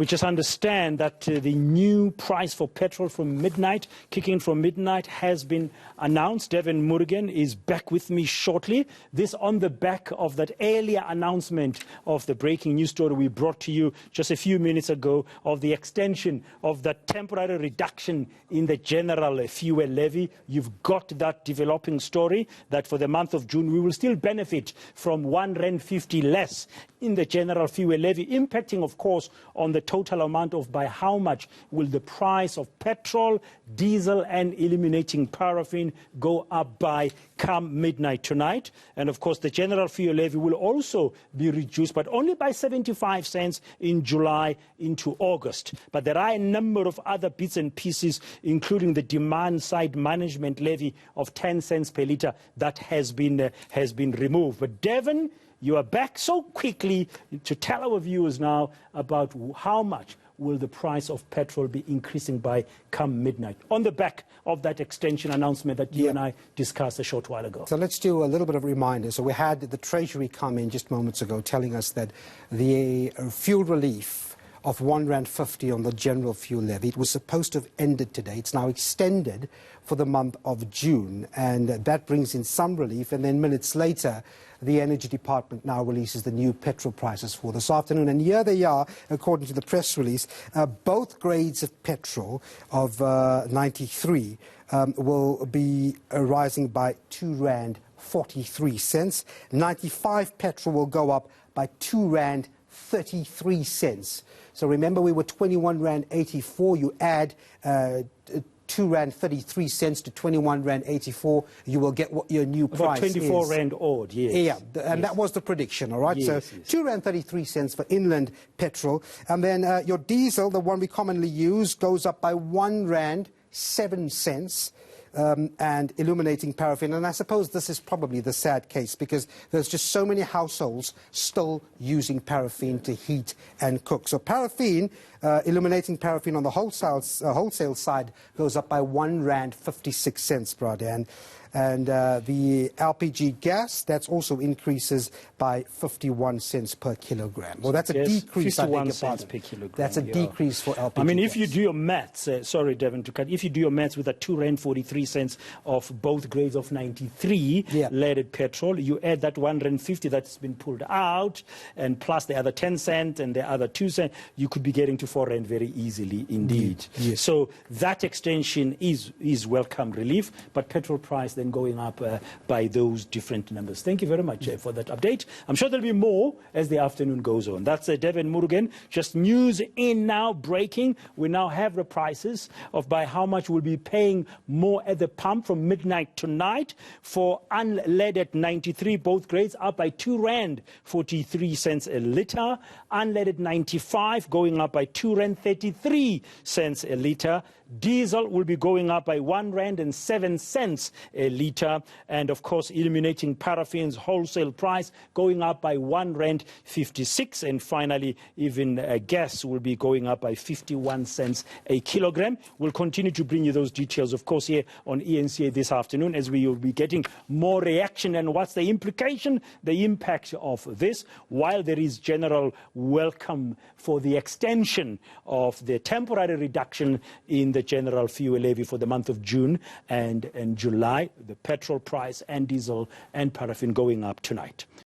We just understand that the new price for petrol from midnight, kicking in from midnight, has been announced. Devan Murugan is back with me shortly. This on the back of that earlier announcement of the breaking news story we brought to you just a few minutes ago of the extension of the temporary reduction in the general fuel levy. You've got that developing story that for the month of June, we will still benefit from R1.50 less in the general fuel levy, impacting, of course, on the total amount of by how much will the price of petrol, diesel and illuminating paraffin go up by come midnight tonight. And of course, the general fuel levy will also be reduced, but only by 75 cents in July into August. But there are a number of other bits and pieces, including the demand side management levy of 10 cents per litre that has been removed. But Devan, you are back so quickly to tell our viewers now about how much will the price of petrol be increasing by come midnight on the back of that extension announcement that you and I discussed a short while ago. So let's do a little bit of reminder. So we had the Treasury come in just moments ago telling us that the fuel relief of R1.50 on the general fuel levy, it was supposed to have ended today. It's now extended for the month of June, and that brings in some relief. And then minutes later, the Energy Department now releases the new petrol prices for this afternoon. And here they are, according to the press release. Both grades of petrol of 93 will be rising by R2.43. 95 petrol will go up by R2.33. So remember, we were R21.84. You add R2.33 to R21.84, you will get what your new price about 24 Rand odd, yes. Yeah, and that was the prediction, all right? Yes, so yes. R2.33 for inland petrol. And then your diesel, the one we commonly use, goes up by R1.07. And illuminating paraffin. And I suppose this is probably the sad case because there's just so many households still using paraffin to heat and cook. So paraffin, illuminating paraffin on the wholesale side goes up by R1.56, Bradan. And the LPG gas, that's also increases by 51 cents per kilogram. Well, that's a decrease, 51 cents per kilogram. That's a decrease for LPG I mean, if gas. you do your maths, sorry, Devan, to cut, if you do your maths with a R2.43 of both grades of 93 leaded petrol, you add that R1.50 that's been pulled out, and plus the other 10 cents and the other 2 cents, you could be getting to R4 very easily indeed. Yes. So that extension is welcome relief, but petrol price then going up by those different numbers. Thank you very much for that update. I'm sure there'll be more as the afternoon goes on. That's Devan Murugan. Just news in now, breaking. We now have the prices of by how much we'll be paying more at the pump from midnight tonight for unleaded 93, both grades up by R2.43 a litre. Unleaded 95 going up by R2.33 a litre. Diesel will be going up by R1.07 a litre. And of course, illuminating paraffin's wholesale price going up by R1.56. And finally, even gas will be going up by 51 cents a kilogram. We'll continue to bring you those details, of course, here on eNCA this afternoon, as we will be getting more reaction and what's the implication, the impact of this, while there is general welcome for the extension of the temporary reduction in the general fuel levy for the month of June and July, the petrol price and diesel and paraffin going up tonight.